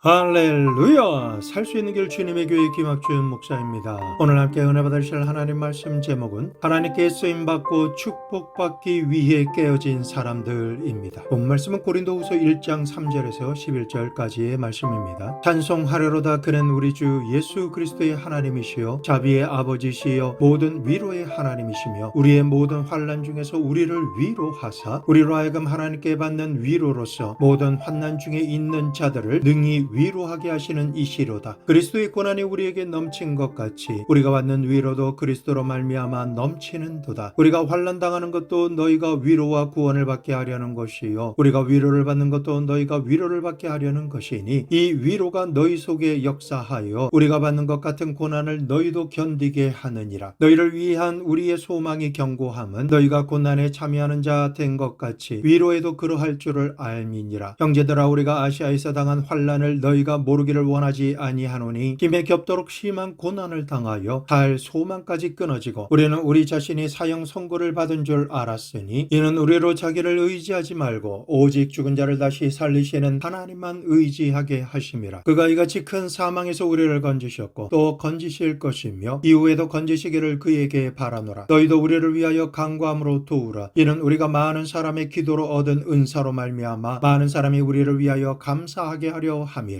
할렐루야! 살 수 있는 길 주님의 교회 김학준 목사입니다. 오늘 함께 은혜 받으실 하나님 말씀 제목은 하나님께 쓰임받고 축복받기 위해 깨어진 사람들입니다. 본 말씀은 고린도후서 1장 3절에서 11절까지의 말씀입니다. 찬송하려로다 그는 우리 주 예수 그리스도의 하나님이시요 자비의 아버지시요 모든 위로의 하나님이시며 우리의 모든 환난 중에서 우리를 위로하사 우리로 하여금 하나님께 받는 위로로서 모든 환난 중에 있는 자들을 능히 위로하게 하시는 이시로다. 그리스도의 고난이 우리에게 넘친 것 같이 우리가 받는 위로도 그리스도로 말미암아 넘치는도다. 우리가 환난 당하는 것도 너희가 위로와 구원을 받게 하려는 것이요 우리가 위로를 받는 것도 너희가 위로를 받게 하려는 것이니 이 위로가 너희 속에 역사하여 우리가 받는 것 같은 고난을 너희도 견디게 하느니라. 너희를 위한 우리의 소망이 견고함은 너희가 고난에 참여하는 자 된 것 같이 위로에도 그러할 줄을 알미니라. 형제들아 우리가 아시아에서 당한 환난을 너희가 모르기를 원하지 아니하노니 김에 겹도록 심한 고난을 당하여 살 소망까지 끊어지고 우리는 우리 자신이 사형 선고를 받은 줄 알았으니 이는 우리로 자기를 의지하지 말고 오직 죽은 자를 다시 살리시는 하나님만 의지하게 하심이라. 그가 이같이 큰 사망에서 우리를 건지셨고 또 건지실 것이며 이후에도 건지시기를 그에게 바라노라. 너희도 우리를 위하여 간구함으로 도우라. 이는 우리가 많은 사람의 기도로 얻은 은사로 말미암아 많은 사람이 우리를 위하여 감사하게 하려 함이라.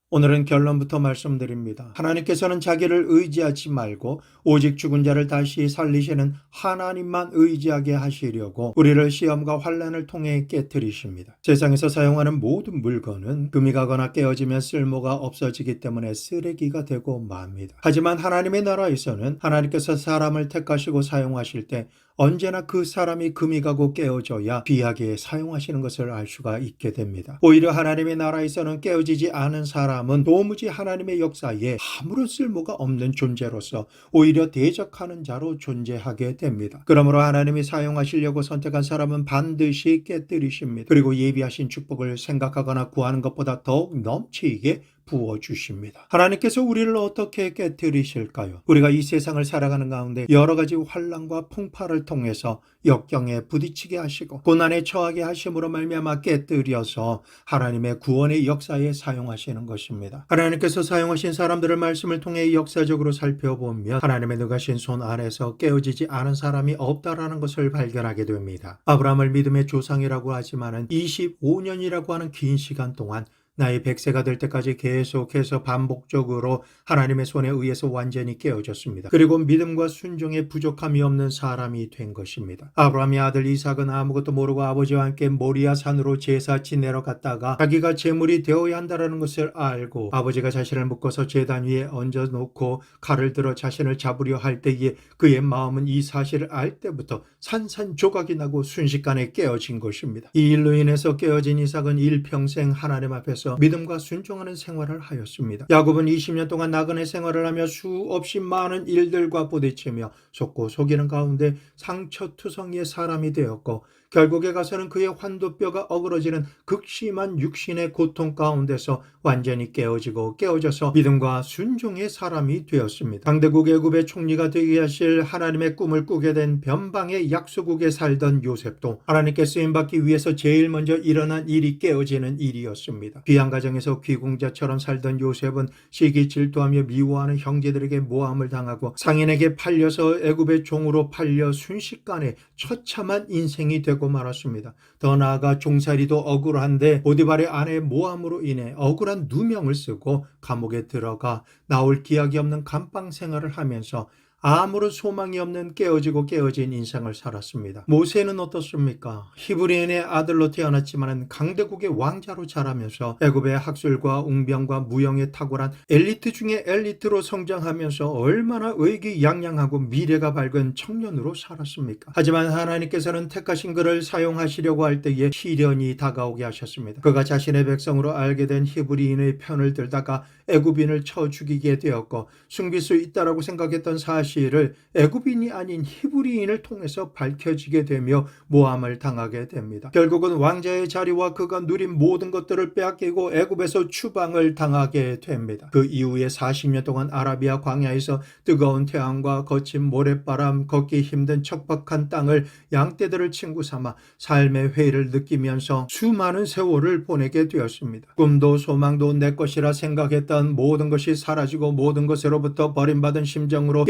오늘은 결론부터 말씀드립니다. 하나님께서는 자기를 의지하지 말고 오직 죽은 자를 다시 살리시는 하나님만 의지하게 하시려고 우리를 시험과 환난을 통해 깨뜨리십니다. 세상에서 사용하는 모든 물건은 금이 가거나 깨어지면 쓸모가 없어지기 때문에 쓰레기가 되고 맙니다. 하지만 하나님의 나라에서는 하나님께서 사람을 택하시고 사용하실 때 언제나 그 사람이 금이 가고 깨어져야 귀하게 사용하시는 것을 알 수가 있게 됩니다. 오히려 하나님의 나라에서는 깨어지지 않은 사람은 도무지 하나님의 역사에 아무런 쓸모가 없는 존재로서 오히려 대적하는 자로 존재하게 됩니다. 그러므로 하나님이 사용하시려고 선택한 사람은 반드시 깨뜨리십니다. 그리고 예비하신 축복을 생각하거나 구하는 것보다 더욱 넘치게 부어주십니다. 하나님께서 우리를 어떻게 깨뜨리실까요? 우리가 이 세상을 살아가는 가운데 여러 가지 환난과 풍파를 통해서 역경에 부딪히게 하시고 고난에 처하게 하심으로 말미암아 깨뜨려서 하나님의 구원의 역사에 사용하시는 것입니다. 하나님께서 사용하신 사람들의 말씀을 통해 역사적으로 살펴보면 하나님의 능하신 손 안에서 깨어지지 않은 사람이 없다라는 것을 발견하게 됩니다. 아브라함을 믿음의 조상이라고 하지만 25년이라고 하는 긴 시간 동안 나이 100세가 될 때까지 계속해서 반복적으로 하나님의 손에 의해서 완전히 깨어졌습니다. 그리고 믿음과 순종에 부족함이 없는 사람이 된 것입니다. 아브라함의 아들 이삭은 아무것도 모르고 아버지와 함께 모리아 산으로 제사 지내러 갔다가 자기가 제물이 되어야 한다는 것을 알고 아버지가 자신을 묶어서 제단 위에 얹어놓고 칼을 들어 자신을 잡으려 할 때에 그의 마음은 이 사실을 알 때부터 산산조각이 나고 순식간에 깨어진 것입니다. 이 일로 인해서 깨어진 이삭은 일평생 하나님 앞에서 믿음과 순종하는 생활을 하였습니다. 야곱은 20년 동안 나그네 생활을 하며 수없이 많은 일들과 부딪히며 속고 속이는 가운데 상처투성이의 사람이 되었고 결국에 가서는 그의 환도뼈가 어그러지는 극심한 육신의 고통 가운데서 완전히 깨어져서 믿음과 순종의 사람이 되었습니다. 강대국 애굽의 총리가 되게 하실 하나님의 꿈을 꾸게 된 변방의 약소국에 살던 요셉도 하나님께 쓰임받기 위해서 제일 먼저 일어난 일이 깨어지는 일이었습니다. 귀한 가정에서 귀공자처럼 살던 요셉은 시기 질투하며 미워하는 형제들에게 모함을 당하고 상인에게 팔려서 애굽의 종으로 팔려 순식간에 처참한 인생이 되고 말았습니다. 더 나아가 종살이도 억울한데 보디발의 아내의 모함으로 인해 억울한 누명을 쓰고 감옥에 들어가 나올 기약이 없는 감방 생활을 하면서 아무런 소망이 없는 깨어진 인생을 살았습니다. 모세는 어떻습니까? 히브리인의 아들로 태어났지만 강대국의 왕자로 자라면서 애굽의 학술과 웅변과 무용에 탁월한 엘리트 중에 엘리트로 성장하면서 얼마나 의기양양하고 미래가 밝은 청년으로 살았습니까? 하지만 하나님께서는 택하신 그를 사용하시려고 할 때에 시련이 다가오게 하셨습니다. 그가 자신의 백성으로 알게 된 히브리인의 편을 들다가 애굽인을 쳐 죽이게 되었고 숨길 수 있다라고 생각했던 사실 사실을 애굽인이 아닌 히브리인을 통해서 밝혀지게 되며 모함을 당하게 됩니다. 결국은 왕자의 자리와 그가 누린 모든 것들을 빼앗기고 애굽에서 추방을 당하게 됩니다. 그 이후에 40년 동안 아라비아 광야에서 뜨거운 태양과 거친 모래바람, 걷기 힘든 척박한 땅을 양떼들을 친구 삼아 삶의 회의를 느끼면서 수많은 세월을 보내게 되었습니다. 꿈도 소망도 내 것이라 생각했던 모든 것이 사라지고 모든 것으로부터 버림받은 심정으로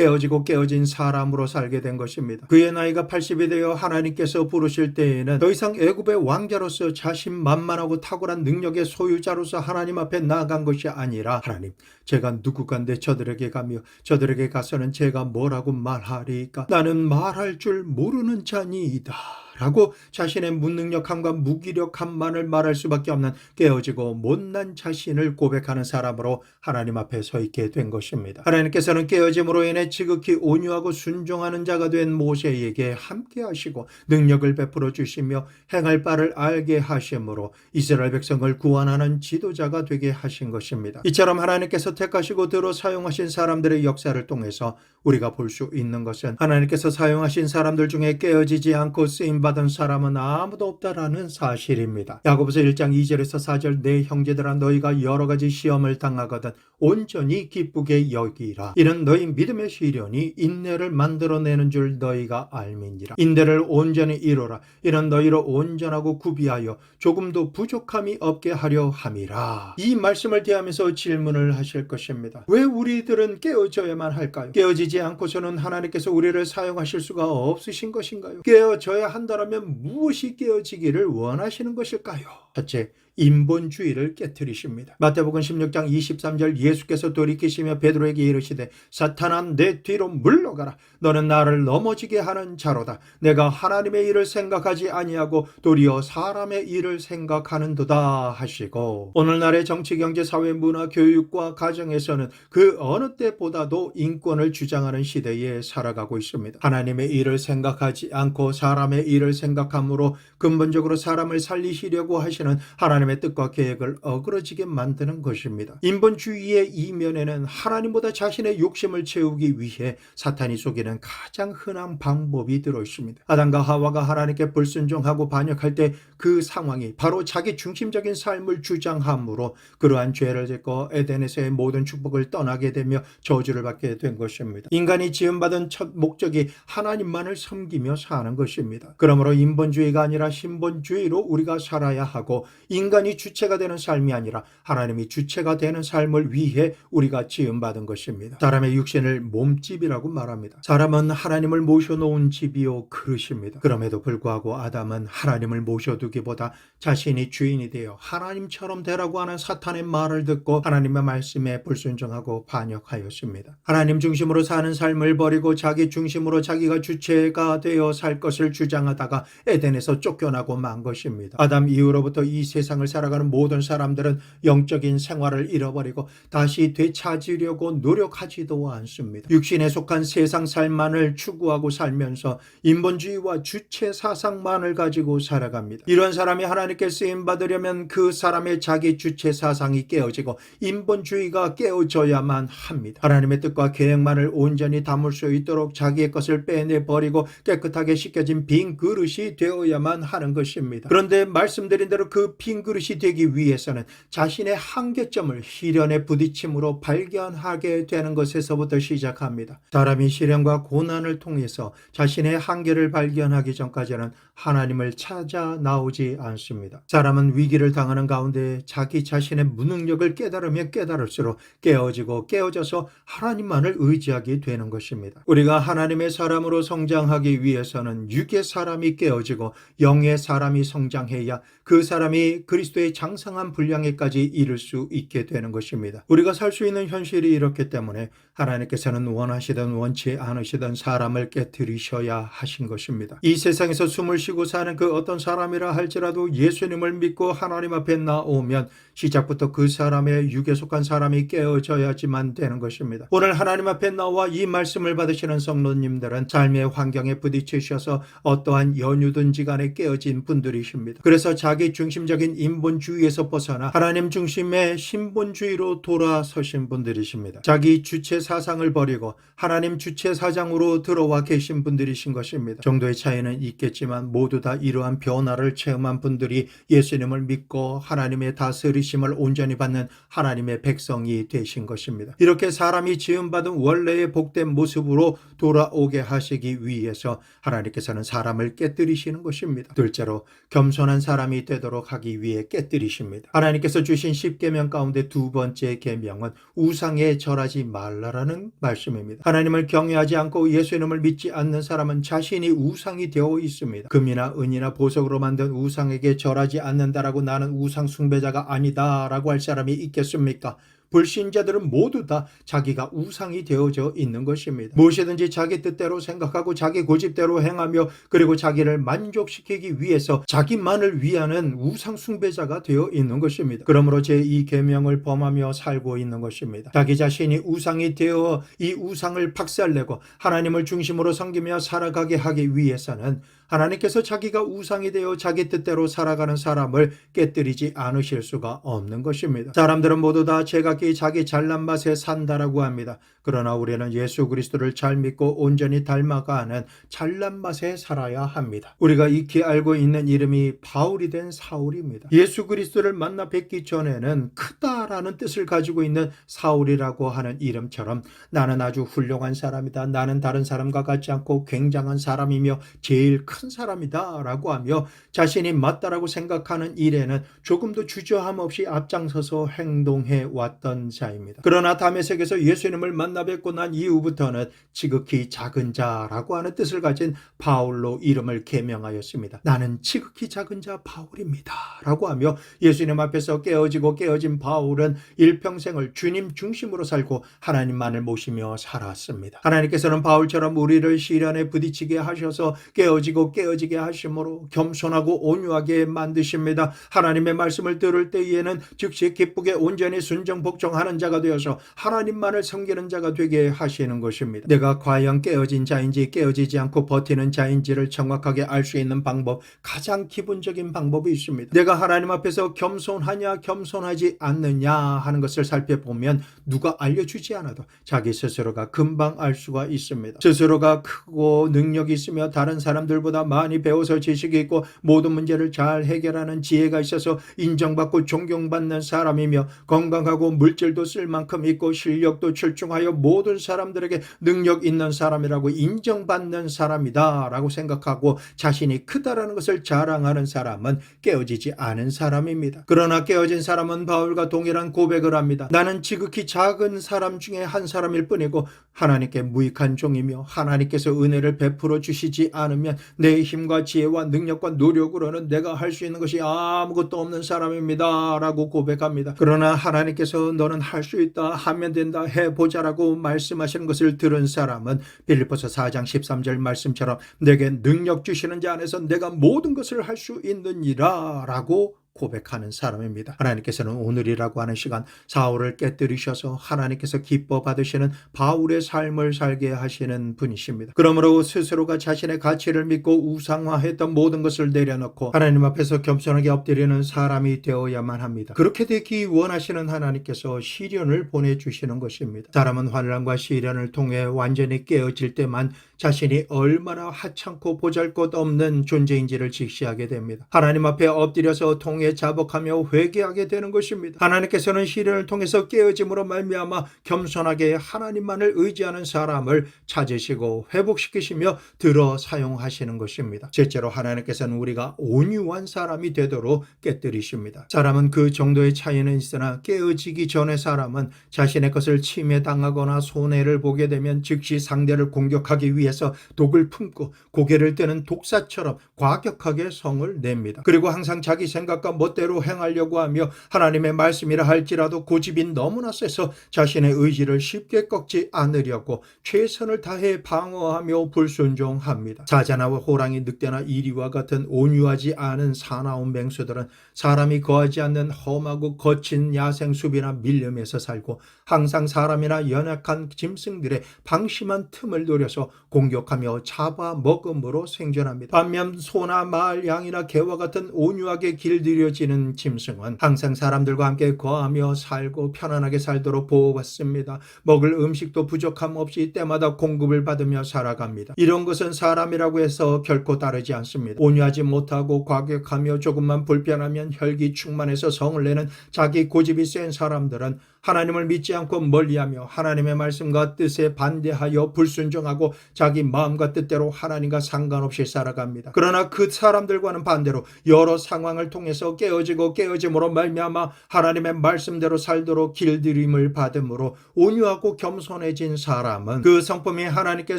깨어진 사람으로 살게 된 것입니다. 그의 나이가 80이 되어 하나님께서 부르실 때에는 더 이상 애굽의 왕자로서 자신만만하고 탁월한 능력의 소유자로서 하나님 앞에 나아간 것이 아니라, 하나님, 제가 누구간데 저들에게 가며 저들에게 가서는 제가 뭐라고 말하리까? 나는 말할 줄 모르는 자니이다 라고 자신의 무능력함과 무기력함만을 말할 수밖에 없는 깨어지고 못난 자신을 고백하는 사람으로 하나님 앞에 서 있게 된 것입니다. 하나님께서는 깨어짐으로 인해 지극히 온유하고 순종하는 자가 된 모세에게 함께 하시고 능력을 베풀어 주시며 행할 바를 알게 하심으로 이스라엘 백성을 구원하는 지도자가 되게 하신 것입니다. 이처럼 하나님께서 택하시고 들어 사용하신 사람들의 역사를 통해서 우리가 볼 수 있는 것은 하나님께서 사용하신 사람들 중에 깨어지지 않고 쓰임받은 사람은 아무도 없다라는 사실입니다. 야고보서 1장 2절에서 4절, 내 형제들아 너희가 여러 가지 시험을 당하거든 온전히 기쁘게 여기라. 이는 너희 믿음의 시련이 인내를 만들어내는 줄 너희가 알미니라. 인내를 온전히 이루라. 이는 너희로 온전하고 구비하여 조금도 부족함이 없게 하려 함이라. 이 말씀을 대하면서 질문을 하실 것입니다. 왜 우리들은 깨어져야만 할까요? 깨어지지 않고서는 하나님께서 우리를 사용하실 수가 없으신 것인가요? 깨어져야 한다면 무엇이 깨어지기를 원하시는 것일까요? 첫째, 인본주의를 깨트리십니다. 마태복음 16장 23절, 예수께서 돌이키시며 베드로에게 이르시되 사탄아 내 뒤로 물러가라. 너는 나를 넘어지게 하는 자로다. 내가 하나님의 일을 생각하지 아니하고 도리어 사람의 일을 생각하는도다 하시고, 오늘날의 정치, 경제, 사회, 문화, 교육과 가정에서는 그 어느 때보다도 인권을 주장하는 시대에 살아가고 있습니다. 하나님의 일을 생각하지 않고 사람의 일을 생각함으로 근본적으로 사람을 살리시려고 하시는 하나님의 뜻과 계획을 어그러지게 만드는 것입니다. 인본주의의 이면에는 하나님보다 자신의 욕심을 채우기 위해 사탄이 속이는 가장 흔한 방법이 들어있습니다. 아담과 하와가 하나님께 불순종하고 반역할 때 그 상황이 바로 자기 중심적인 삶을 주장함으로 그러한 죄를 짓고 에덴에서의 모든 축복을 떠나게 되며 저주를 받게 된 것입니다. 인간이 지음받은 첫 목적이 하나님만을 섬기며 사는 것입니다. 그러므로 인본주의가 아니라 신본주의로 우리가 살아야 하고, 인간이 주체가 되는 삶이 아니라 하나님이 주체가 되는 삶을 위해 우리가 지음받은 것입니다. 사람의 육신을 몸집이라고 말합니다. 사람은 하나님을 모셔놓은 집이요 그릇입니다. 그럼에도 불구하고 아담은 하나님을 모셔두기보다 자신이 주인이 되어 하나님처럼 되라고 하는 사탄의 말을 듣고 하나님의 말씀에 불순종하고 반역하였습니다. 하나님 중심으로 사는 삶을 버리고 자기 중심으로 자기가 주체가 되어 살 것을 주장하다가 에덴에서 쫓겨나고 만 것입니다. 아담 이후로부터 이 세상을 살아가는 모든 사람들은 영적인 생활을 잃어버리고 다시 되찾으려고 노력하지도 않습니다. 육신에 속한 세상 삶만을 추구하고 살면서 인본주의와 주체 사상만을 가지고 살아갑니다. 이런 사람이 하나님께 쓰임받으려면 그 사람의 자기 주체 사상이 깨어지고 인본주의가 깨어져야만 합니다. 하나님의 뜻과 계획만을 온전히 담을 수 있도록 자기의 것을 빼내버리고 깨끗하게 씻겨진 빈 그릇이 되어야만 하는 것입니다. 그런데 말씀드린 대로 그 빈 그릇이 되기 위해서는 자신의 한계점을 시련에 부딪힘으로 발견하게 되는 것에서부터 시작합니다. 사람이 시련과 고난을 통해서 자신의 한계를 발견하기 전까지는 하나님을 찾아 나오지 않습니다. 사람은 위기를 당하는 가운데 자기 자신의 무능력을 깨달으면 깨달을수록 깨어지고 깨어져서 하나님만을 의지하게 되는 것입니다. 우리가 하나님의 사람으로 성장하기 위해서는 육의 사람이 깨어지고 영의 사람이 성장해야 그 사람이 그리스도의 장성한 분량에까지 이를 수 있게 되는 것입니다. 우리가 살 수 있는 현실이 이렇기 때문에 하나님께서는 원하시든 원치 않으시든 사람을 깨뜨리셔야 하신 것입니다. 이 세상에서 숨을 쉬고 사는 그 어떤 사람이라 할지라도 예수님을 믿고 하나님 앞에 나오면 시작부터 그 사람의 육에 속한 사람이 깨어져야지만 되는 것입니다. 오늘 하나님 앞에 나와 이 말씀을 받으시는 성도님들은 삶의 환경에 부딪히셔서 어떠한 연유든지 간에 깨어진 분들이십니다. 그래서 자기 중심적인 인본주의에서 벗어나 하나님 중심의 신본주의로 돌아서신 분들이십니다. 자기 주체 사상을 버리고 하나님 주체 사상으로 들어와 계신 분들이신 것입니다. 정도의 차이는 있겠지만 모두 다 이러한 변화를 체험한 분들이 예수님을 믿고 하나님의 다스리심을 온전히 받는 하나님의 백성이 되신 것입니다. 이렇게 사람이 지음받은 원래의 복된 모습으로 돌아오게 하시기 위해서 하나님께서는 사람을 깨뜨리시는 것입니다. 둘째로 겸손한 사람이 되도록 하기 위해 깨뜨리십니다. 하나님께서 주신 10계명 가운데 두 번째 계명은 우상에 절하지 말라라는 말씀입니다. 하나님을 경외하지 않고 예수님을 믿지 않는 사람은 자신이 우상이 되어 있습니다. 금이나 은이나 보석으로 만든 우상에게 절하지 않는다라고 나는 우상 숭배자가 아니다라고 할 사람이 있겠습니까? 불신자들은 모두 다 자기가 우상이 되어져 있는 것입니다. 무엇이든지 자기 뜻대로 생각하고 자기 고집대로 행하며 그리고 자기를 만족시키기 위해서 자기만을 위하는 우상 숭배자가 되어 있는 것입니다. 그러므로 제2 계명을 범하며 살고 있는 것입니다. 자기 자신이 우상이 되어 이 우상을 박살내고 하나님을 중심으로 섬기며 살아가게 하기 위해서는 하나님께서 자기가 우상이 되어 자기 뜻대로 살아가는 사람을 깨뜨리지 않으실 수가 없는 것입니다. 사람들은 모두 다 제각기 자기 잘난 맛에 산다라고 합니다. 그러나 우리는 예수 그리스도를 잘 믿고 온전히 닮아가는 잘난 맛에 살아야 합니다. 우리가 익히 알고 있는 이름이 바울이 된 사울입니다. 예수 그리스도를 만나 뵙기 전에는 크다라는 뜻을 가지고 있는 사울이라고 하는 이름처럼 나는 아주 훌륭한 사람이다. 나는 다른 사람과 같지 않고 굉장한 사람이며 제일 큰 사람이다 라고 하며 자신이 맞다라고 생각하는 일에는 조금도 주저함 없이 앞장서서 행동해 왔던 자입니다. 그러나 다메섹에서 예수님을 만나 뵙고 난 이후부터는 지극히 작은 자라고 하는 뜻을 가진 바울로 이름을 계명하였습니다. 나는 지극히 작은 자 바울입니다 라고 하며 예수님 앞에서 깨어진 바울은 일평생을 주님 중심으로 살고 하나님만을 모시며 살았습니다. 하나님께서는 바울처럼 우리를 시련에 부딪히게 하셔서 깨어지게 하심으로 겸손하고 온유하게 만드십니다. 하나님의 말씀을 들을 때에는 즉시 기쁘게 온전히 순종 복종하는 자가 되어서 하나님만을 섬기는 자가 되게 하시는 것입니다. 내가 과연 깨어진 자인지 깨어지지 않고 버티는 자인지를 정확하게 알 수 있는 방법, 가장 기본적인 방법이 있습니다. 내가 하나님 앞에서 겸손하냐 겸손하지 않느냐 하는 것을 살펴보면 누가 알려주지 않아도 자기 스스로가 금방 알 수가 있습니다. 스스로가 크고 능력이 있으며 다른 사람들보다 많이 배워서 지식이 있고 모든 문제를 잘 해결하는 지혜가 있어서 인정받고 존경받는 사람이며 건강하고 물질도 쓸 만큼 있고 실력도 출중하여 모든 사람들에게 능력 있는 사람이라고 인정받는 사람이다 라고 생각하고 자신이 크다라는 것을 자랑하는 사람은 깨어지지 않은 사람입니다. 그러나 깨어진 사람은 바울과 동일한 고백을 합니다. 나는 지극히 작은 사람 중에 한 사람일 뿐이고 하나님께 무익한 종이며 하나님께서 은혜를 베풀어 주시지 않으면 내 힘과 지혜와 능력과 노력으로는 내가 할 수 있는 것이 아무것도 없는 사람입니다 라고 고백합니다. 그러나 하나님께서 너는 할 수 있다, 하면 된다, 해보자 라고 말씀하시는 것을 들은 사람은 빌립보서 4장 13절 말씀처럼 내게 능력 주시는 자 안에서 내가 모든 것을 할 수 있느니라 라고 고백하는 사람입니다. 하나님께서는 오늘이라고 하는 시간 사울을 깨뜨리셔서 하나님께서 기뻐 받으시는 바울의 삶을 살게 하시는 분이십니다. 그러므로 스스로가 자신의 가치를 믿고 우상화했던 모든 것을 내려놓고 하나님 앞에서 겸손하게 엎드리는 사람이 되어야만 합니다. 그렇게 되기 원하시는 하나님께서 시련을 보내주시는 것입니다. 사람은 환난과 시련을 통해 완전히 깨어질 때만 자신이 얼마나 하찮고 보잘것없는 존재인지를 직시하게 됩니다. 하나님 앞에 엎드려서 통해 자복하며 회개하게 되는 것입니다. 하나님께서는 시련을 통해서 깨어짐으로 말미암아 겸손하게 하나님만을 의지하는 사람을 찾으시고 회복시키시며 들어 사용하시는 것입니다. 실제로 하나님께서는 우리가 온유한 사람이 되도록 깨뜨리십니다. 사람은 그 정도의 차이는 있으나 깨어지기 전에 사람은 자신의 것을 침해당하거나 손해를 보게 되면 즉시 상대를 공격하기 위해서 독을 품고 고개를 드는 독사처럼 과격하게 성을 냅니다. 그리고 항상 자기 생각과 멋대로 행하려고 하며 하나님의 말씀이라 할지라도 고집이 너무나 세서 자신의 의지를 쉽게 꺾지 않으려고 최선을 다해 방어하며 불순종합니다. 사자나와 호랑이, 늑대나 이리와 같은 온유하지 않은 사나운 맹수들은 사람이 거하지 않는 험하고 거친 야생숲이나 밀림에서 살고 항상 사람이나 연약한 짐승들의 방심한 틈을 노려서 공격하며 잡아먹음으로 생존합니다. 반면 소나 말, 양이나 개와 같은 온유하게 길들여 여겨지는 짐승은 항상 사람들과 함께 거하며 살고 편안하게 살도록 보호받습니다. 먹을 음식도 부족함 없이 때마다 공급을 받으며 살아갑니다. 이런 것은 사람이라고 해서 결코 다르지 않습니다. 온유하지 못하고 과격하며 조금만 불편하면 혈기 충만해서 성을 내는 자기 고집이 센 사람들은 하나님을 믿지 않고 멀리하며 하나님의 말씀과 뜻에 반대하여 불순종하고 자기 마음과 뜻대로 하나님과 상관없이 살아갑니다. 그러나 그 사람들과는 반대로 여러 상황을 통해서 깨어지고 깨어짐으로 말미암아 하나님의 말씀대로 살도록 길들임을 받음으로 온유하고 겸손해진 사람은 그 성품이 하나님께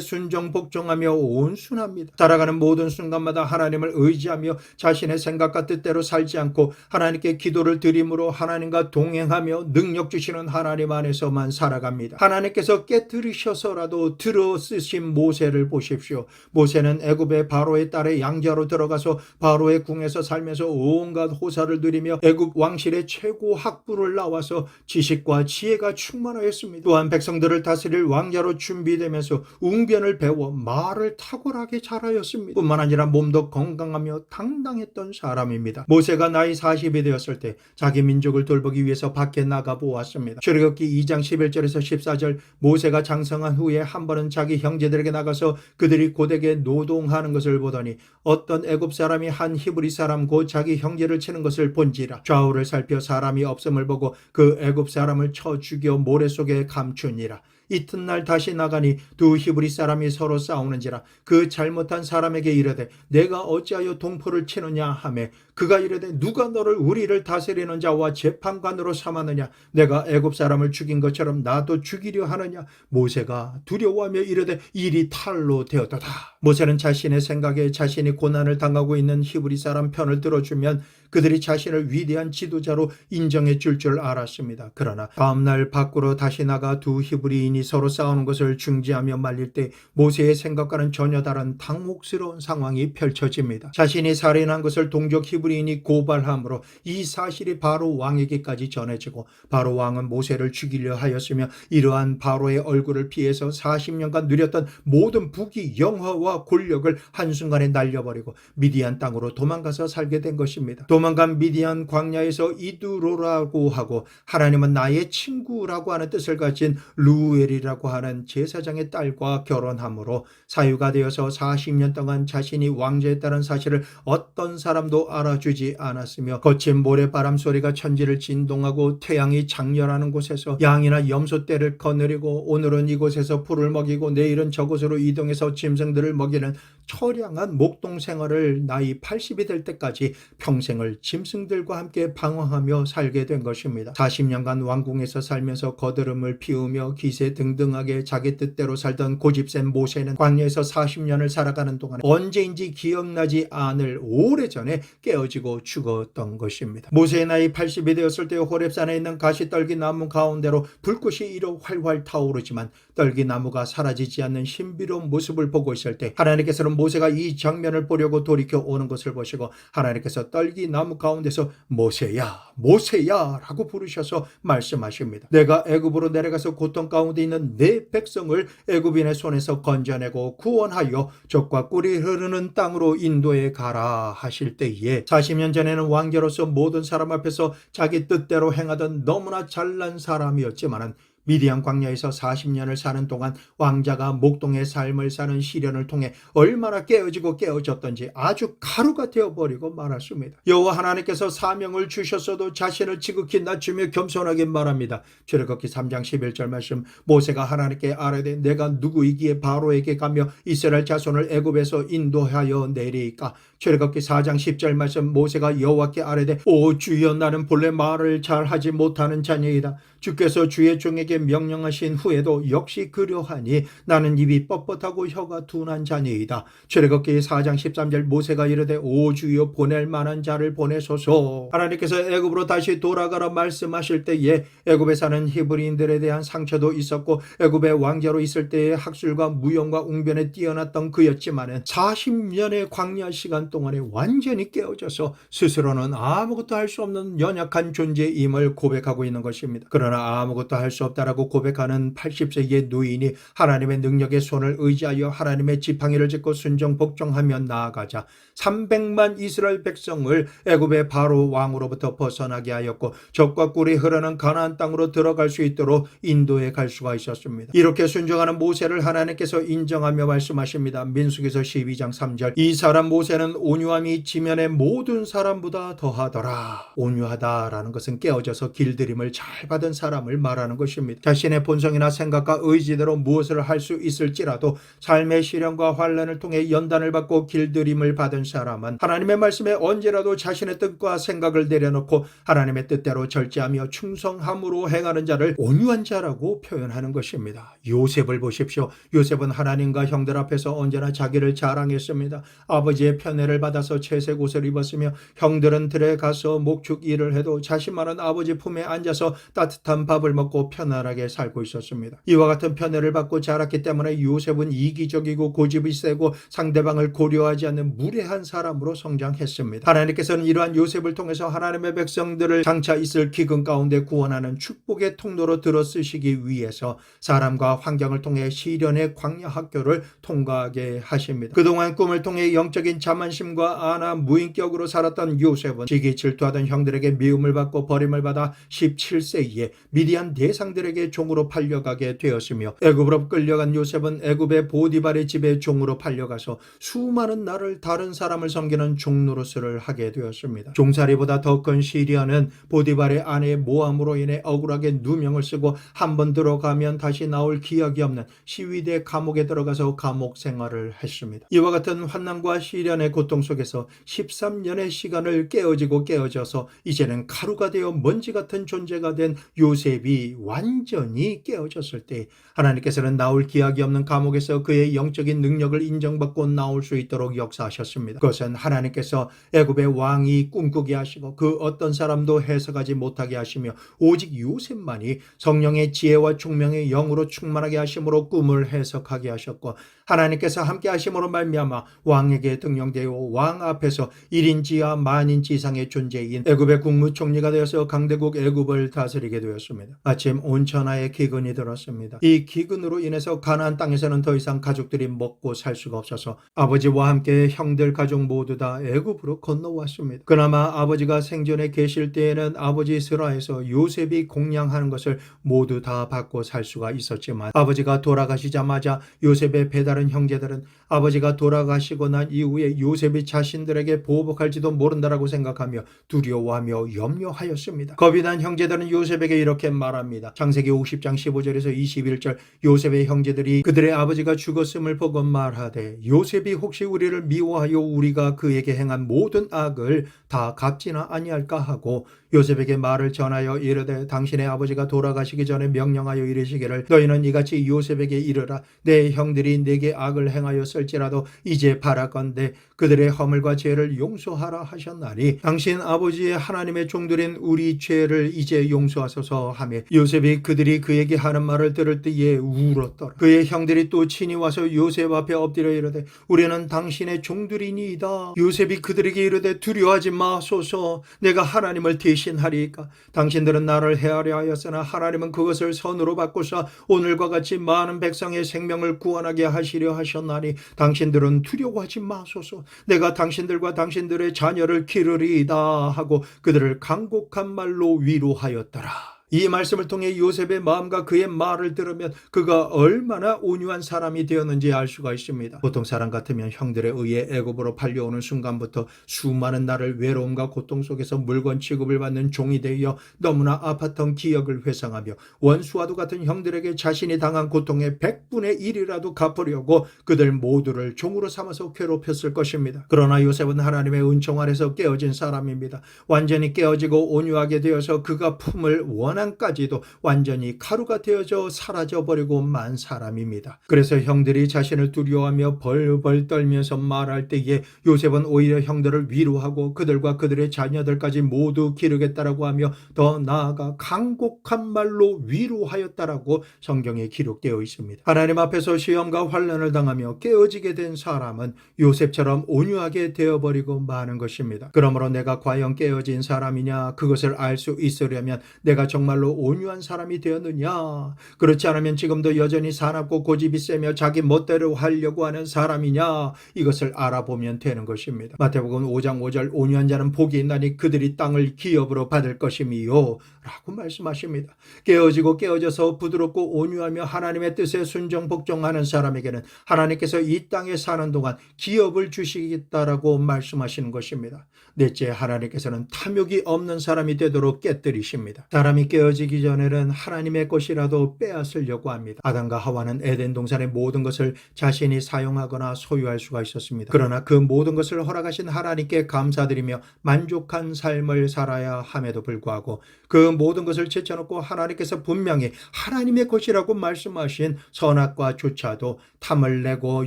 순종 복종하며 온순합니다. 살아가는 모든 순간마다 하나님을 의지하며 자신의 생각과 뜻대로 살지 않고 하나님께 기도를 드림으로 하나님과 동행하며 능력 주시는 하나님 안에서만 살아갑니다. 하나님께서 깨뜨리셔서라도 들어 쓰신 모세를 보십시오. 모세는 애굽의 바로의 딸의 양자로 들어가서 바로의 궁에서 살면서 온갖 호사를 누리며 애굽 왕실의 최고 학부를 나와서 지식과 지혜가 충만하였습니다. 또한 백성들을 다스릴 왕자로 준비되면서 웅변을 배워 말을 탁월하게 잘하였습니다. 뿐만 아니라 몸도 건강하며 당당했던 사람입니다. 모세가 나이 40이 되었을 때 자기 민족을 돌보기 위해서 밖에 나가 보았습니다. 출애굽기 2장 11절에서 14절 모세가 장성한 후에 한 번은 자기 형제들에게 나가서 그들이 고되게 노동하는 것을 보더니 어떤 애굽 사람이 한 히브리 사람 곧 자기 형제를 치는 것을 본지라. 좌우를 살펴 사람이 없음을 보고 그 애굽 사람을 쳐 죽여 모래 속에 감추니라. 이튿날 다시 나가니 두 히브리 사람이 서로 싸우는지라. 그 잘못한 사람에게 이르되 내가 어찌하여 동포를 치느냐 하매 그가 이르되 누가 너를 우리를 다스리는 자와 재판관으로 삼았느냐. 내가 애굽 사람을 죽인 것처럼 나도 죽이려 하느냐. 모세가 두려워하며 이르되 일이 탈로 되었도다. 모세는 자신의 생각에 자신이 고난을 당하고 있는 히브리 사람 편을 들어주면 그들이 자신을 위대한 지도자로 인정해 줄 알았습니다. 그러나 다음날 밖으로 다시 나가 두 히브리인이 서로 싸우는 것을 중지하며 말릴 때 모세의 생각과는 전혀 다른 당혹스러운 상황이 펼쳐집니다. 자신이 살인한 것을 동족 히브리인이 고발함으로 이 사실이 바로 왕에게까지 전해지고 바로 왕은 모세를 죽이려 하였으며 이러한 바로의 얼굴을 피해서 40년간 누렸던 모든 부귀 영화와 권력을 한순간에 날려버리고 미디안 땅으로 도망가서 살게 된 것입니다. 도망간 미디안 광야에서 이두로라고 하고 하나님은 나의 친구라고 하는 뜻을 가진 루엘이라고 하는 제사장의 딸과 결혼함으로 사유가 되어서 40년 동안 자신이 왕자였다는 사실을 어떤 사람도 알아주지 않았으며 거친 모래바람 소리가 천지를 진동하고 태양이 장렬하는 곳에서 양이나 염소 떼를 거느리고 오늘은 이곳에서 풀을 먹이고 내일은 저곳으로 이동해서 짐승들을 먹이는 처량한 목동 생활을 나이 80이 될 때까지 평생을 짐승들과 함께 방황하며 살게 된 것입니다. 40년간 왕궁에서 살면서 거드름을 피우며 기세등등하게 자기 뜻대로 살던 고집센 모세는 광야에서 40년을 살아가는 동안 언제인지 기억나지 않을 오래전에 깨어지고 죽었던 것입니다. 모세의 나이 80이 되었을 때 호렙산에 있는 가시떨기 나무 가운데로 불꽃이 이로 활활 타오르지만 떨기나무가 사라지지 않는 신비로운 모습을 보고 있을 때 하나님께서는 모세가 이 장면을 보려고 돌이켜 오는 것을 보시고 하나님께서 떨기나무 가운데서 모세야 모세야 라고 부르셔서 말씀하십니다. 내가 애굽으로 내려가서 고통 가운데 있는 내 백성을 애굽인의 손에서 건져내고 구원하여 젖과 꿀이 흐르는 땅으로 인도해 가라 하실 때에 40년 전에는 왕자로서 모든 사람 앞에서 자기 뜻대로 행하던 너무나 잘난 사람이었지만은 미디안 광야에서 40년을 사는 동안 왕자가 목동의 삶을 사는 시련을 통해 얼마나 깨어지고 깨어졌던지 아주 가루가 되어버리고 말았습니다. 여호와 하나님께서 사명을 주셨어도 자신을 지극히 낮추며 겸손하게 말합니다. 출애굽기 3장 11절 말씀 모세가 하나님께 아뢰되 내가 누구이기에 바로에게 가며 이스라엘 자손을 애굽에서 인도하여 내리까. 출애굽기 4장 10절 말씀 모세가 여호와께 아뢰되 오 주여 나는 본래 말을 잘하지 못하는 자녀이다. 주께서 주의 종에게 명령하신 후에도 역시 그러하니 나는 입이 뻣뻣하고 혀가 둔한 자녀이다. 출애굽기 4장 13절 모세가 이르되 오 주여 보낼 만한 자를 보내소서. 하나님께서 애굽으로 다시 돌아가라 말씀하실 때에 애굽에 사는 히브리인들에 대한 상처도 있었고 애굽의 왕자로 있을 때의 학술과 무용과 웅변에 뛰어났던 그였지만은 40년의 광야 시간 동안에 완전히 깨어져서 스스로는 아무것도 할 수 없는 연약한 존재임을 고백하고 있는 것입니다. 그러나 그러나 아무것도 할 수 없다라고 고백하는 80세의 노인이 하나님의 능력의 손을 의지하여 하나님의 지팡이를 짚고 순종 복종하며 나아가자 300만 이스라엘 백성을 애굽의 바로 왕으로부터 벗어나게 하였고 젖과 꿀이 흐르는 가나안 땅으로 들어갈 수 있도록 인도해 갈 수가 있었습니다. 이렇게 순종하는 모세를 하나님께서 인정하며 말씀하십니다. 민수기서 12장 3절 이 사람 모세는 온유함이 지면의 모든 사람보다 더하더라. 온유하다라는 것은 깨어져서 길들임을 잘 받은 사람을 말하는 것입니다. 자신의 본성이나 생각과 의지대로 무엇을 할 수 있을지라도 삶의 시련과 환난을 통해 연단을 받고 길들임을 받은 사람은 하나님의 말씀에 언제라도 자신의 뜻과 생각을 내려놓고 하나님의 뜻대로 절제하며 충성함으로 행하는 자를 온유한 자라고 표현하는 것입니다. 요셉을 보십시오. 요셉은 하나님과 형들 앞에서 언제나 자기를 자랑했습니다. 아버지의 편애를 받아서 채색 옷을 입었으며 형들은 들에 가서 목축 일을 해도 자신만은 아버지 품에 앉아서 따뜻한 밥을 먹고 편안하게 살고 있었습니다. 이와 같은 편애를 받고 자랐기 때문에 요셉은 이기적이고 고집이 세고 상대방을 고려하지 않는 무례한 사람으로 성장했습니다. 하나님께서는 이러한 요셉을 통해서 하나님의 백성들을 장차 있을 기근 가운데 구원하는 축복의 통로로 들어쓰시기 위해서 사람과 환경을 통해 시련의 광야 학교를 통과하게 하십니다. 그동안 꿈을 통해 영적인 자만심과 안아 무인격으로 살았던 요셉은 지기 질투하던 형들에게 미움을 받고 버림을 받아 17세에 미디안 대상들에게 종으로 팔려가게 되었으며 애굽으로 끌려간 요셉은 애굽의 보디발의 집에 종으로 팔려가서 수많은 날을 다른 사람을 섬기는 종노릇을 하게 되었습니다. 종살이보다 더 큰 시련은 보디발의 아내 모함으로 인해 억울하게 누명을 쓰고 한번 들어가면 다시 나올 기약이 없는 시위대 감옥에 들어가서 감옥 생활을 했습니다. 이와 같은 환난과 시련의 고통 속에서 13년의 시간을 깨어져서 이제는 가루가 되어 먼지 같은 존재가 된 요셉이 완전히 깨어졌을 때 하나님께서는 나올 기약이 없는 감옥에서 그의 영적인 능력을 인정받고 나올 수 있도록 역사하셨습니다. 그것은 하나님께서 애굽의 왕이 꿈꾸게 하시고 그 어떤 사람도 해석하지 못하게 하시며 오직 요셉만이 성령의 지혜와 총명의 영으로 충만하게 하심으로 꿈을 해석하게 하셨고 하나님께서 함께 하심으로 말미암아 왕에게 등용되어 왕 앞에서 1인지하 만인지 이상의 존재인 애굽의 국무총리가 되어서 강대국 애굽을 다스리게 되었습니다. 마침 온천하에 기근이 들었습니다. 이 기근으로 인해서 가나안 땅에서는 더 이상 가족들이 먹고 살 수가 없어서 아버지와 함께 형들 가족 모두 다 애굽으로 건너왔습니다. 그나마 아버지가 생전에 계실 때에는 아버지 스라에서 요셉이 공양하는 것을 모두 다 받고 살 수가 있었지만 아버지가 돌아가시자마자 요셉의 배다른 형제들은 아버지가 돌아가시고 난 이후에 요셉이 자신들에게 보복할지도 모른다라고 생각하며 두려워하며 염려하였습니다. 겁이 난 형제들은 요셉에게 이렇게 말합니다. 창세기 50장 15절에서 21절 요셉의 형제들이 그들의 아버지가 죽었음을 보고 말하되 요셉이 혹시 우리를 미워하여 우리가 그에게 행한 모든 악을 다 갚지나 아니할까 하고 요셉에게 말을 전하여 이르되 당신의 아버지가 돌아가시기 전에 명령하여 이르시기를 너희는 이같이 요셉에게 이르라 내 형들이 내게 악을 행하였을지라도 이제 바라건대 그들의 허물과 죄를 용서하라 하셨나니 당신 아버지의 하나님의 종들인 우리 죄를 이제 용서하소서 하며 요셉이 그들이 그에게 하는 말을 들을 때에 울었더라. 그의 형들이 또 친히 와서 요셉 앞에 엎드려 이르되 우리는 당신의 종들이니이다. 요셉이 그들에게 이르되 두려워하지 마소서 내가 하나님을 대신하리이까 당신들은 나를 해하려 하였으나 하나님은 그것을 선으로 바꾸사 오늘과 같이 많은 백성의 생명을 구원하게 하시려 하셨나니 당신들은 두려워하지 마소서 내가 당신들과 당신들의 자녀를 기르리이다 하고 그들을 간곡한 말로 위로하였더라. 이 말씀을 통해 요셉의 마음과 그의 말을 들으면 그가 얼마나 온유한 사람이 되었는지 알 수가 있습니다. 보통 사람 같으면 형들에 의해 애굽으로 팔려오는 순간부터 수많은 날을 외로움과 고통 속에서 물건 취급을 받는 종이 되어 너무나 아팠던 기억을 회상하며 원수와도 같은 형들에게 자신이 당한 고통의 100분의 1이라도 갚으려고 그들 모두를 종으로 삼아서 괴롭혔을 것입니다. 그러나 요셉은 하나님의 은총 아래서 깨어진 사람입니다. 완전히 깨어지고 온유하게 되어서 그가 품을 원한까지도 완전히 가루가 되어져 사라져버리고 만 사람입니다. 그래서 형들이 자신을 두려워하며 벌벌 떨면서 말할 때에 요셉은 오히려 형들을 위로하고 그들과 그들의 자녀들까지 모두 기르겠다라고 하며 더 나아가 간곡한 말로 위로하였다라고 성경에 기록되어 있습니다. 하나님 앞에서 시험과 환난을 당하며 깨어지게 된 사람은 요셉처럼 온유하게 되어버리고 마는 것입니다. 그러므로 내가 과연 깨어진 사람이냐 그것을 알 수 있으려면 내가 정말 정말로 온유한 사람이 되었느냐? 그렇지 않으면 지금도 여전히 사납고 고집이 세며 자기 멋대로 하려고 하는 사람이냐? 이것을 알아보면 되는 것입니다. 마태복음 5장 5절 온유한 자는 복이 있나니 그들이 땅을 기업으로 받을 것임이요 라고 말씀하십니다. 깨어져서 부드럽고 온유하며 하나님의 뜻에 순종 복종하는 사람에게는 하나님께서 이 땅에 사는 동안 기업을 주시겠다라고 말씀하시는 것입니다. 넷째, 하나님께서는 탐욕이 없는 사람이 되도록 깨뜨리십니다. 사람이 깨어지기 전에는 하나님의 것이라도 빼앗으려고 합니다. 아담과 하와는 에덴 동산의 모든 것을 자신이 사용하거나 소유할 수가 있었습니다. 그러나 그 모든 것을 허락하신 하나님께 감사드리며 만족한 삶을 살아야 함에도 불구하고 그 모든 것을 제쳐놓고 하나님께서 분명히 하나님의 것이라고 말씀하신 선악과 조차도 탐을 내고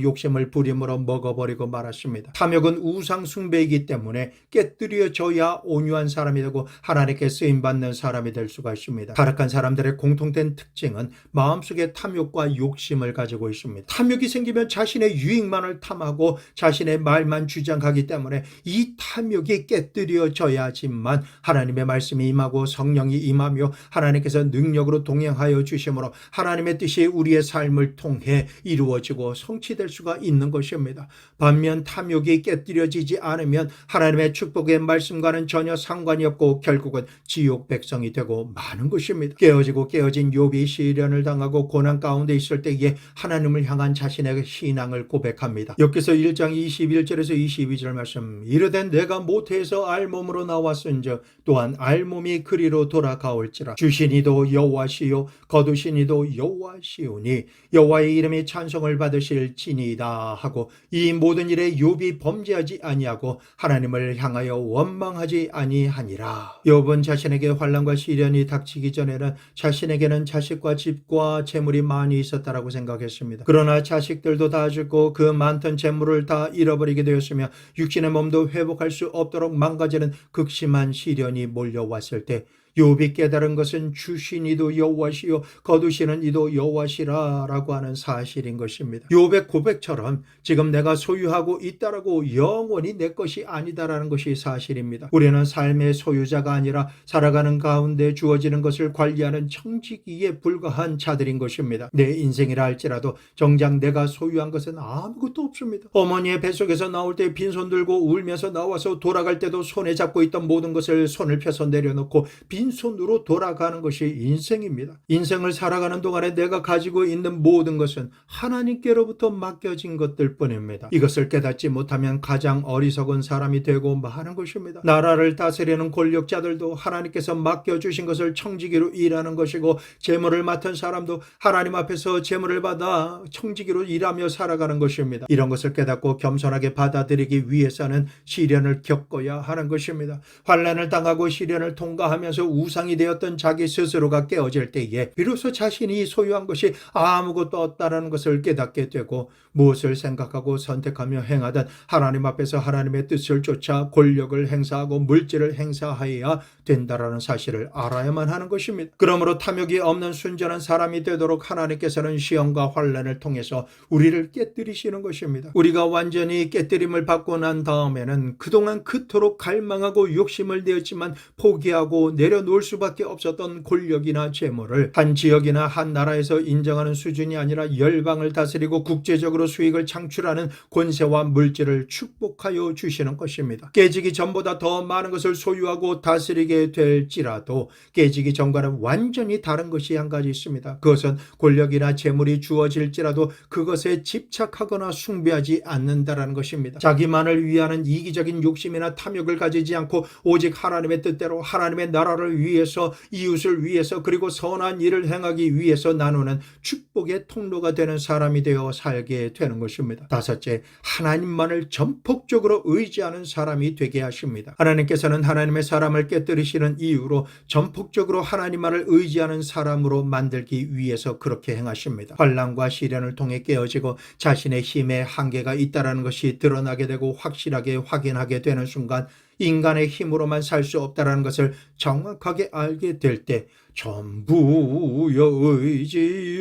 욕심을 부림으로 먹어버리고 말았습니다. 탐욕은 우상 숭배이기 때문에 깨뜨려져야 온유한 사람이 되고 하나님께 쓰임받는 사람이 될 수가 있습니다. 타락한 사람들의 공통된 특징은 마음속에 탐욕과 욕심을 가지고 있습니다. 탐욕이 생기면 자신의 유익만을 탐하고 자신의 말만 주장하기 때문에 이 탐욕이 깨뜨려져야지만 하나님의 말씀이 임하고 성령이 임하며 하나님께서 능력으로 동행하여 주심으로 하나님의 뜻이 우리의 삶을 통해 이루어지고 성취될 수가 있는 것입니다. 반면 탐욕이 깨뜨려지지 않으면 하나님의 축복의 말씀과는 전혀 상관이 없고 결국은 지옥 백성이 되고 마는 것입니다. 깨어진 욥이 시련을 당하고 고난 가운데 있을 때에 하나님을 향한 자신의 신앙을 고백합니다. 욥기서 1장 21절에서 22절 말씀, 이르되 내가 모태에서 알몸으로 나왔은즉 또한 알몸이 그리로 돌아가올지라. 주시니도 여호와시요 거두시니도 여호와시오니 여호와의 이름이 찬송을 받으실지니이다 하고 이 모든 일에 욥이 범죄하지 아니하고 하나님을 향하여 원망하지 아니하니라. 욥은 자신에게 환난과 시련이 닥치기 전에는 자신에게는 자식과 집과 재물이 많이 있었다라고 생각했습니다. 그러나 자식들도 다 죽고 그 많던 재물을 다 잃어버리게 되었으며 육신의 몸도 회복할 수 없도록 망가지는 극심한 시련이 몰려왔을 때 욥이 깨달은 것은 주신 이도 여호와시요 거두시는 이도 여호와시라라고 하는 사실인 것입니다. 욥의 고백처럼 지금 내가 소유하고 있다라고 영원히 내 것이 아니다라는 것이 사실입니다. 우리는 삶의 소유자가 아니라 살아가는 가운데 주어지는 것을 관리하는 청지기에 불과한 자들인 것입니다. 내 인생이라 할지라도 정작 내가 소유한 것은 아무것도 없습니다. 어머니의 뱃속에서 나올 때 빈손 들고 울면서 나와서 돌아갈 때도 손에 잡고 있던 모든 것을 손을 펴서 내려놓고 빈손으로 돌아가는 것이 인생입니다. 인생을 살아가는 동안에 내가 가지고 있는 모든 것은 하나님께로부터 맡겨진 것들 뿐입니다. 이것을 깨닫지 못하면 가장 어리석은 사람이 되고 마는 것입니다. 나라를 다스리는 권력자들도 하나님께서 맡겨주신 것을 청지기로 일하는 것이고 재물을 맡은 사람도 하나님 앞에서 재물을 받아 청지기로 일하며 살아가는 것입니다. 이런 것을 깨닫고 겸손하게 받아들이기 위해서는 시련을 겪어야 하는 것입니다. 환난을 당하고 시련을 통과하면서 우상이 되었던 자기 스스로가 깨어질 때에 비로소 자신이 소유한 것이 아무것도 없다는 것을 깨닫게 되고 무엇을 생각하고 선택하며 행하든 하나님 앞에서 하나님의 뜻을 쫓아 권력을 행사하고 물질을 행사하여야 된다라는 사실을 알아야만 하는 것입니다. 그러므로 탐욕이 없는 순전한 사람이 되도록 하나님께서는 시험과 환난을 통해서 우리를 깨뜨리시는 것입니다. 우리가 완전히 깨뜨림을 받고 난 다음에는 그동안 그토록 갈망하고 욕심을 내었지만 포기하고 내려놓을 수밖에 없었던 권력이나 재물을 한 지역이나 한 나라에서 인정하는 수준이 아니라 열방을 다스리고 국제적으로 수익을 창출하는 권세와 물질을 축복하여 주시는 것입니다. 깨지기 전보다 더 많은 것을 소유하고 다스리게 될지라도 깨지기 전과는 완전히 다른 것이 한 가지 있습니다. 그것은 권력이나 재물이 주어질지라도 그것에 집착하거나 숭배하지 않는다라는 것입니다. 자기만을 위하는 이기적인 욕심이나 탐욕을 가지지 않고 오직 하나님의 뜻대로 하나님의 나라를 위해서 이웃을 위해서 그리고 선한 일을 행하기 위해서 나누는 축복의 통로가 되는 사람이 되어 살게 되는 것입니다. 다섯째, 하나님만을 전폭적으로 의지하는 사람이 되게 하십니다. 하나님께서는 하나님의 사람을 깨뜨리시는 이유로 전폭적으로 하나님만을 의지하는 사람으로 만들기 위해서 그렇게 행하십니다. 환난과 시련을 통해 깨어지고 자신의 힘에 한계가 있다는 것이 드러나게 되고 확실하게 확인하게 되는 순간 인간의 힘으로만 살 수 없다라는 것을 정확하게 알게 될 때 전부여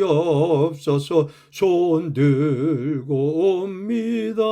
의지없어서 손들고 옵니다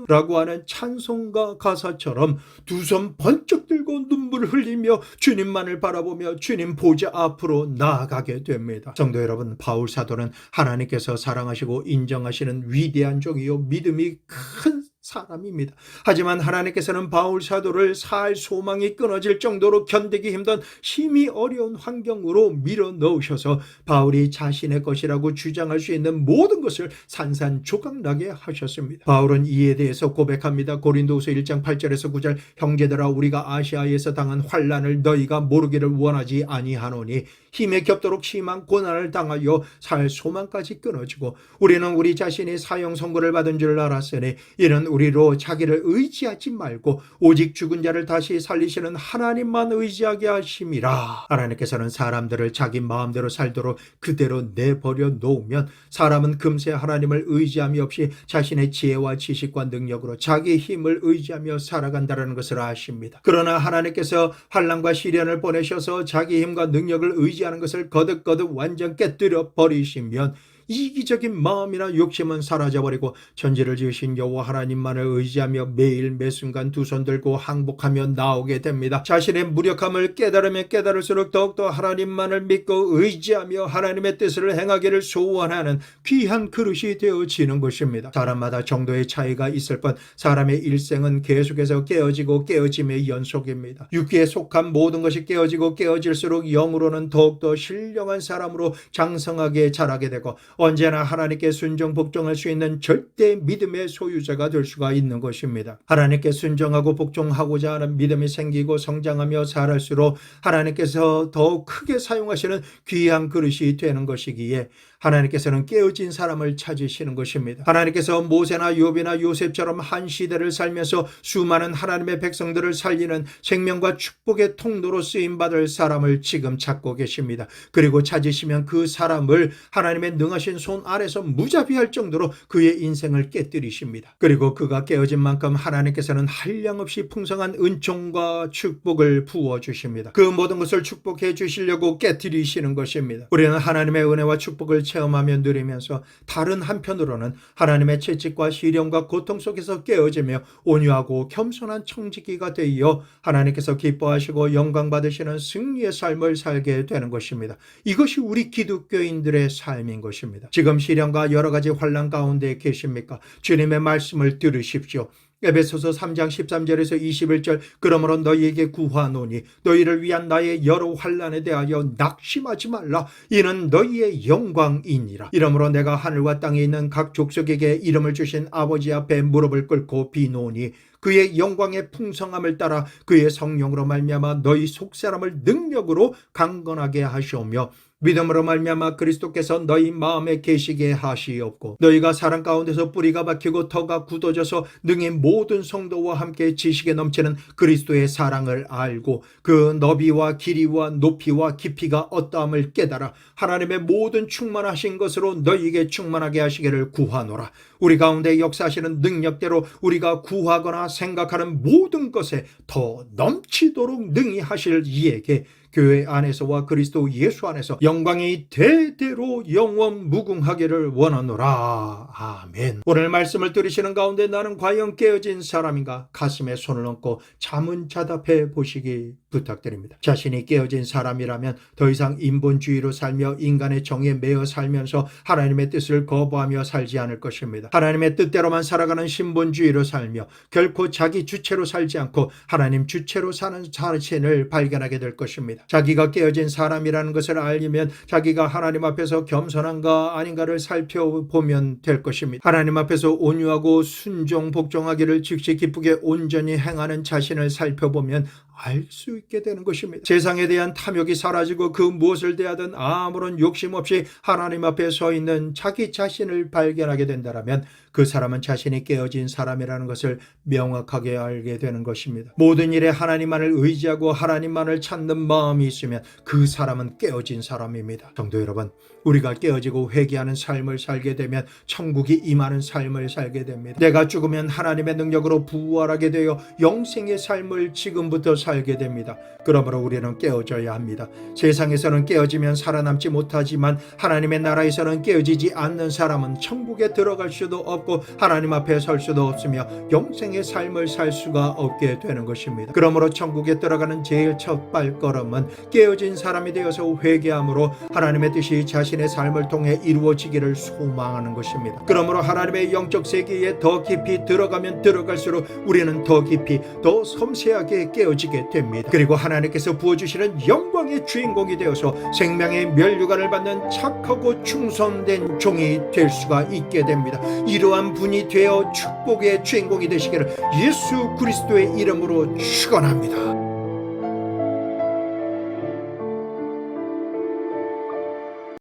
라고 하는 찬송가 가사처럼 두 손 번쩍 들고 눈물을 흘리며 주님만을 바라보며 주님 보좌 앞으로 나아가게 됩니다. 성도 여러분, 바울 사도는 하나님께서 사랑하시고 인정하시는 위대한 종이요 믿음이 큰 사람입니다. 하지만 하나님께서는 바울 사도를 살 소망이 끊어질 정도로 견디기 힘든 힘이 어려운 환경으로 밀어넣으셔서 바울이 자신의 것이라고 주장할 수 있는 모든 것을 산산조각나게 하셨습니다. 바울은 이에 대해서 고백합니다. 고린도후서 1장 8절에서 9절, 형제들아 우리가 아시아에서 당한 환난을 너희가 모르기를 원하지 아니하노니 힘에 겹도록 심한 고난을 당하여 살 소망까지 끊어지고 우리는 우리 자신이 사형 선고를 받은 줄 알았으니 이는 우리로 자기를 의지하지 말고 오직 죽은 자를 다시 살리시는 하나님만 의지하게 하심이라. 하나님께서는 사람들을 자기 마음대로 살도록 그대로 내버려 놓으면 사람은 금세 하나님을 의지함이 없이 자신의 지혜와 지식과 능력으로 자기 힘을 의지하며 살아간다는 것을 아십니다. 그러나 하나님께서 환난과 시련을 보내셔서 자기 힘과 능력을 의지하는 것을 거듭거듭 완전 깨뜨려 버리시면 이기적인 마음이나 욕심은 사라져버리고 천지를 지으신 여호와 하나님만을 의지하며 매일 매순간 두 손 들고 항복하며 나오게 됩니다. 자신의 무력함을 깨달으면 깨달을수록 더욱더 하나님만을 믿고 의지하며 하나님의 뜻을 행하기를 소원하는 귀한 그릇이 되어지는 것입니다. 사람마다 정도의 차이가 있을 뿐 사람의 일생은 계속해서 깨어지고 깨어짐의 연속입니다. 육기에 속한 모든 것이 깨어지고 깨어질수록 영으로는 더욱더 신령한 사람으로 장성하게 자라게 되고 언제나 하나님께 순종 복종할 수 있는 절대 믿음의 소유자가 될 수가 있는 것입니다. 하나님께 순종하고 복종하고자 하는 믿음이 생기고 성장하며 자랄수록 하나님께서 더욱 크게 사용하시는 귀한 그릇이 되는 것이기에 하나님께서는 깨어진 사람을 찾으시는 것입니다. 하나님께서 모세나 욥이나 요셉처럼 한 시대를 살면서 수많은 하나님의 백성들을 살리는 생명과 축복의 통로로 쓰임받을 사람을 지금 찾고 계십니다. 그리고 찾으시면 그 사람을 하나님의 능하신 손 아래서 무자비할 정도로 그의 인생을 깨뜨리십니다. 그리고 그가 깨어진 만큼 하나님께서는 한량없이 풍성한 은총과 축복을 부어주십니다. 그 모든 것을 축복해 주시려고 깨뜨리시는 것입니다. 우리는 하나님의 은혜와 축복을 체험하며 누리면서 다른 한편으로는 하나님의 채찍과 시련과 고통 속에서 깨어지며 온유하고 겸손한 청지기가 되어 하나님께서 기뻐하시고 영광 받으시는 승리의 삶을 살게 되는 것입니다. 이것이 우리 기독교인들의 삶인 것입니다. 지금 시련과 여러 가지 환난 가운데 계십니까? 주님의 말씀을 들으십시오. 에베소서 3장 13절에서 21절, 그러므로 너희에게 구하노니 너희를 위한 나의 여러 환난에 대하여 낙심하지 말라. 이는 너희의 영광이니라. 이러므로 내가 하늘과 땅에 있는 각 족속에게 이름을 주신 아버지 앞에 무릎을 꿇고 비노니 그의 영광의 풍성함을 따라 그의 성령으로 말미암아 너희 속사람을 능력으로 강건하게 하시오며 믿음으로 말미암아 그리스도께서 너희 마음에 계시게 하시옵고 너희가 사랑 가운데서 뿌리가 박히고 터가 굳어져서 능히 모든 성도와 함께 지식에 넘치는 그리스도의 사랑을 알고 그 너비와 길이와 높이와 깊이가 어떠함을 깨달아 하나님의 모든 충만하신 것으로 너희에게 충만하게 하시기를 구하노라. 우리 가운데 역사하시는 능력대로 우리가 구하거나 생각하는 모든 것에 더 넘치도록 능히 하실 이에게 교회 안에서와 그리스도 예수 안에서 영광이 대대로 영원 무궁하기를 원하노라. 아멘. 오늘 말씀을 들으시는 가운데 나는 과연 깨어진 사람인가? 가슴에 손을 얹고 자문자답해 보시기 부탁드립니다. 자신이 깨어진 사람이라면 더 이상 인본주의로 살며 인간의 정에 매여 살면서 하나님의 뜻을 거부하며 살지 않을 것입니다. 하나님의 뜻대로만 살아가는 신본주의로 살며 결코 자기 주체로 살지 않고 하나님 주체로 사는 자신을 발견하게 될 것입니다. 자기가 깨어진 사람이라는 것을 알면 자기가 하나님 앞에서 겸손한가 아닌가를 살펴보면 될 것입니다. 하나님 앞에서 온유하고 순종 복종하기를 즉시 기쁘게 온전히 행하는 자신을 살펴보면 알 수 있게 되는 것입니다. 세상에 대한 탐욕이 사라지고 그 무엇을 대하든 아무런 욕심 없이 하나님 앞에 서 있는 자기 자신을 발견하게 된다면 그 사람은 자신이 깨어진 사람이라는 것을 명확하게 알게 되는 것입니다. 모든 일에 하나님만을 의지하고 하나님만을 찾는 마음이 있으면 그 사람은 깨어진 사람입니다. 성도 여러분, 우리가 깨어지고 회개하는 삶을 살게 되면 천국이 임하는 삶을 살게 됩니다. 내가 죽으면 하나님의 능력으로 부활하게 되어 영생의 삶을 지금부터 살게 됩니다. 그러므로 우리는 깨어져야 합니다. 세상에서는 깨어지면 살아남지 못하지만 하나님의 나라에서는 깨어지지 않는 사람은 천국에 들어갈 수도 없고 하나님 앞에 설 수도 없으며 영생의 삶을 살 수가 없게 되는 것입니다. 그러므로 천국에 들어가는 제일 첫 발걸음은 깨어진 사람이 되어서 회개함으로 하나님의 뜻이 자신의 삶을 통해 이루어지기를 소망하는 것입니다. 그러므로 하나님의 영적 세계에 더 깊이 들어가면 들어갈수록 우리는 더 깊이 더 섬세하게 깨어지게 됩니다. 그리고 하나님께서 부어주시는 영광의 주인공이 되어서 생명의 멸류관을 받는 착하고 충성된 종이 될 수가 있게 됩니다. 이러한 분이 되어 축복의 주인공이 되시기를 예수 그리스도의 이름으로 축원합니다.